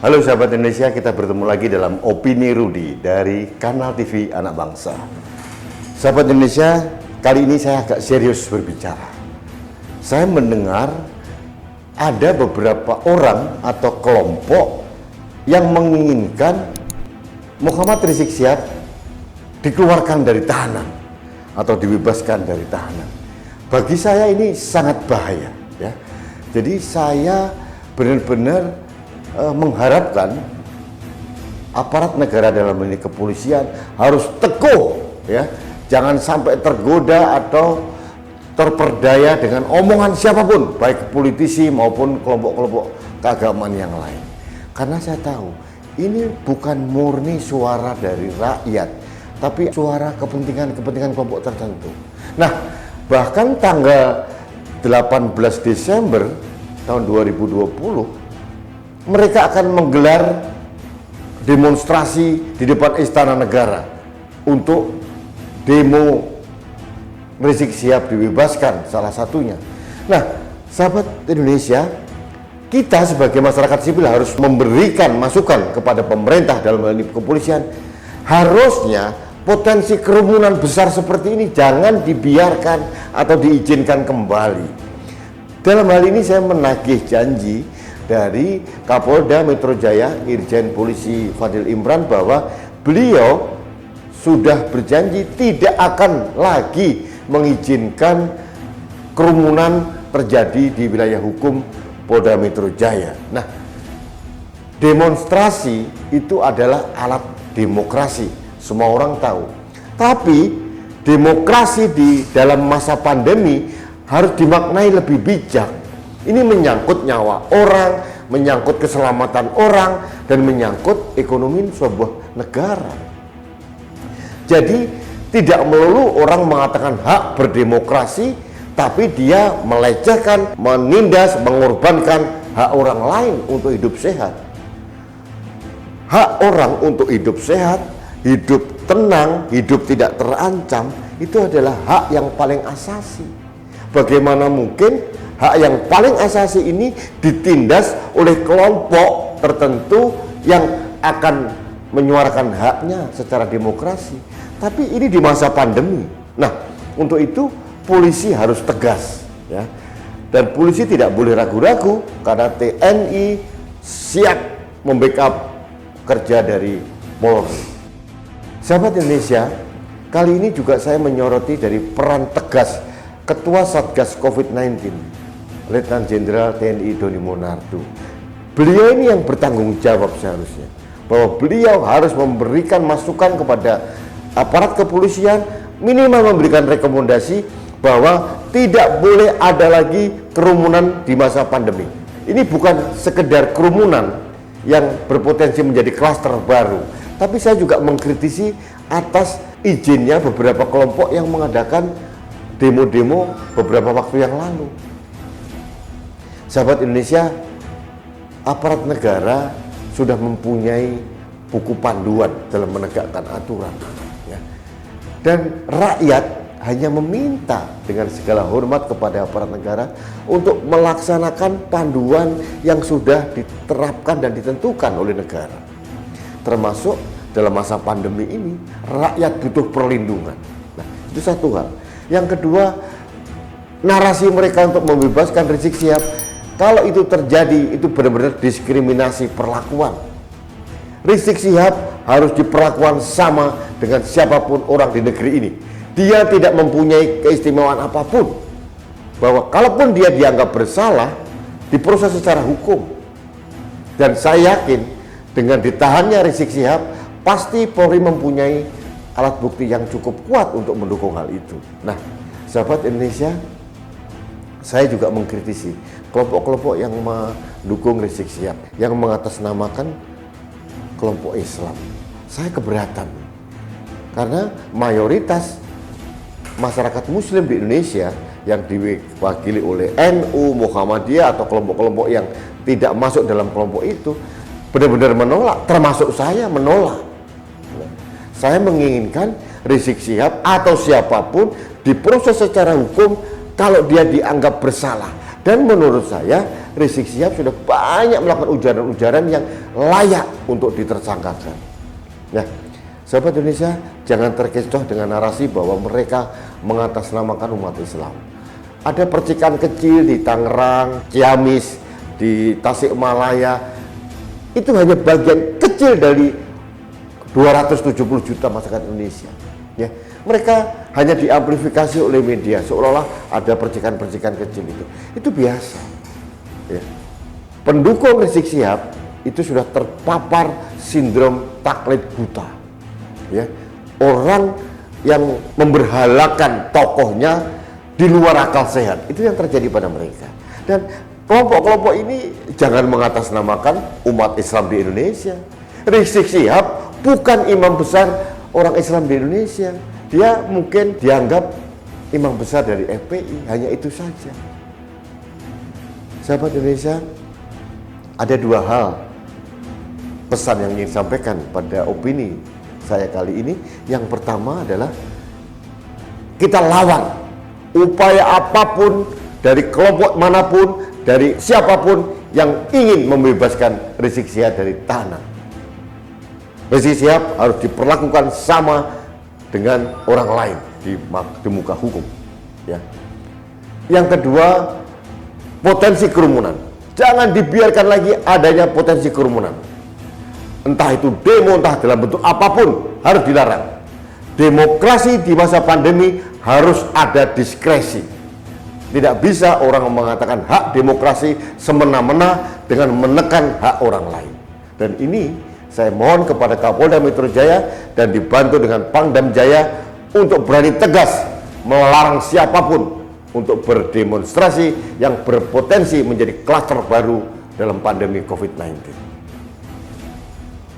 Halo sahabat Indonesia, kita bertemu lagi dalam Opini Rudi dari Kanal TV Anak Bangsa. Sahabat Indonesia, kali ini saya agak serius berbicara. Saya mendengar ada beberapa orang atau kelompok yang menginginkan Muhammad Rizik Syihab dikeluarkan dari tahanan atau dibebaskan dari tahanan. Bagi saya ini sangat bahaya, ya. Jadi saya benar-benar mengharapkan aparat negara dalam ini kepolisian harus teguh, ya, jangan sampai tergoda atau terperdaya dengan omongan siapapun, baik politisi maupun kelompok-kelompok keagamaan yang lain. Karena saya tahu ini bukan murni suara dari rakyat, tapi suara kepentingan kelompok tertentu. Nah, bahkan tanggal 18 Desember tahun 2020 mereka akan menggelar demonstrasi di depan Istana Negara untuk demo Rizik Syihab dibebaskan, salah satunya. Nah, sahabat Indonesia, kita sebagai masyarakat sipil harus memberikan masukan kepada pemerintah dalam hal ini kepolisian. Harusnya potensi kerumunan besar seperti ini jangan dibiarkan atau diizinkan kembali. Dalam hal ini saya menagih janji dari Kapolda Metro Jaya Irjen Polisi Fadil Imran bahwa beliau sudah berjanji tidak akan lagi mengizinkan kerumunan terjadi di wilayah hukum Polda Metro Jaya. Nah, demonstrasi itu adalah alat demokrasi, semua orang tahu. Tapi demokrasi di dalam masa pandemi harus dimaknai lebih bijak. Ini menyangkut nyawa orang, menyangkut keselamatan orang, dan menyangkut ekonomi sebuah negara. Jadi tidak melulu orang mengatakan hak berdemokrasi, tapi dia melecehkan, menindas, mengorbankan hak orang lain untuk hidup sehat. Hak orang untuk hidup sehat, hidup tenang, hidup tidak terancam, itu adalah hak yang paling asasi. Bagaimana mungkin hak yang paling asasi ini ditindas oleh kelompok tertentu yang akan menyuarakan haknya secara demokrasi? Tapi ini di masa pandemi. Nah, untuk itu polisi harus tegas, ya. Dan polisi tidak boleh ragu-ragu karena TNI siap membackup kerja dari Polri. Sahabat Indonesia, kali ini juga saya menyoroti dari peran tegas Ketua Satgas COVID-19, Letnan Jenderal TNI Doni Monardo. Beliau ini yang bertanggung jawab seharusnya, bahwa beliau harus memberikan masukan kepada aparat kepolisian, minimal memberikan rekomendasi bahwa tidak boleh ada lagi kerumunan di masa pandemi. Ini bukan sekedar kerumunan yang berpotensi menjadi klaster baru, tapi saya juga mengkritisi atas izinnya beberapa kelompok yang mengadakan demo-demo beberapa waktu yang lalu. Sahabat Indonesia, aparat negara sudah mempunyai buku panduan dalam menegakkan aturan, ya. Dan rakyat hanya meminta dengan segala hormat kepada aparat negara untuk melaksanakan panduan yang sudah diterapkan dan ditentukan oleh negara. Termasuk dalam masa pandemi ini, rakyat butuh perlindungan. Nah, itu satu hal. Yang kedua, narasi mereka untuk membebaskan Rizik Syihab, kalau itu terjadi, itu benar-benar diskriminasi perlakuan. Rizik Syihab harus diperlakukan sama dengan siapapun orang di negeri ini. Dia tidak mempunyai keistimewaan apapun. Bahwa kalaupun dia dianggap bersalah, diproses secara hukum. Dan saya yakin dengan ditahannya Rizik Syihab, pasti Polri mempunyai alat bukti yang cukup kuat untuk mendukung hal itu. Nah, sahabat Indonesia, saya juga mengkritisi kelompok-kelompok yang mendukung Rizik Syihab, yang mengatasnamakan kelompok Islam. Saya keberatan, karena mayoritas masyarakat Muslim di Indonesia yang diwakili oleh NU, Muhammadiyah, atau kelompok-kelompok yang tidak masuk dalam kelompok itu benar-benar menolak, termasuk saya menolak. Saya menginginkan Rizik Syihab atau siapapun diproses secara hukum kalau dia dianggap bersalah. Dan menurut saya Rizik Syihab sudah banyak melakukan ujaran-ujaran yang layak untuk ditersangkakan. Nah, sahabat Indonesia, jangan terkecoh dengan narasi bahwa mereka mengatasnamakan umat Islam. Ada percikan kecil di Tangerang, Ciamis, di Tasikmalaya. Itu hanya bagian kecil dari 270 juta masyarakat Indonesia. Ya, mereka hanya diamplifikasi oleh media seolah-olah ada percikan-percikan kecil itu. Itu biasa. Ya. Pendukung Rizik Syihab itu sudah terpapar sindrom taklid buta. Ya. Orang yang memberhalakan tokohnya di luar akal sehat, itu yang terjadi pada mereka. Dan kelompok-kelompok ini jangan mengatasnamakan umat Islam di Indonesia. Rizik Syihab bukan imam besar orang Islam di Indonesia. Dia mungkin dianggap imam besar dari FPI, hanya itu saja. Sahabat Indonesia, ada dua hal pesan yang ingin disampaikan pada opini saya kali ini. Yang pertama adalah kita lawan upaya apapun dari kelompok manapun, dari siapapun yang ingin membebaskan Rizik Syihab dari tahanan. Rizik Syihab harus diperlakukan sama dengan orang lain di muka hukum. Ya. Yang kedua, potensi kerumunan. Jangan dibiarkan lagi adanya potensi kerumunan. Entah itu demo, entah dalam bentuk apapun, harus dilarang. Demokrasi di masa pandemi harus ada diskresi. Tidak bisa orang mengatakan hak demokrasi semena-mena dengan menekan hak orang lain. Dan ini saya mohon kepada Kapolda Metro Jaya dan dibantu dengan Pangdam Jaya untuk berani tegas melarang siapapun untuk berdemonstrasi yang berpotensi menjadi klaster baru dalam pandemi COVID-19.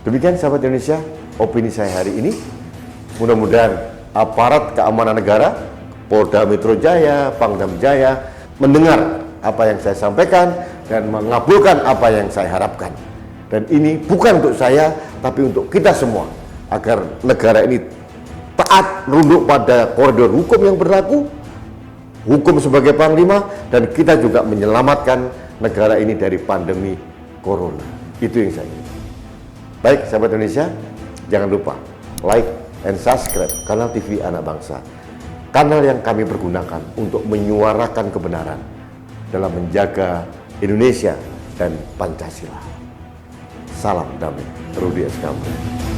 Demikian sahabat Indonesia, opini saya hari ini. Mudah-mudahan aparat keamanan negara, Polda Metro Jaya, Pangdam Jaya mendengar apa yang saya sampaikan dan mengabulkan apa yang saya harapkan. Dan ini bukan untuk saya, tapi untuk kita semua, agar negara ini taat runduk pada koridor hukum yang berlaku, hukum sebagai panglima, dan kita juga menyelamatkan negara ini dari pandemi corona. Itu yang saya ingin. Baik sahabat Indonesia, jangan lupa like and subscribe kanal TV Anak Bangsa, kanal yang kami pergunakan untuk menyuarakan kebenaran dalam menjaga Indonesia dan Pancasila. Salam damai, Rudi S. Kamil.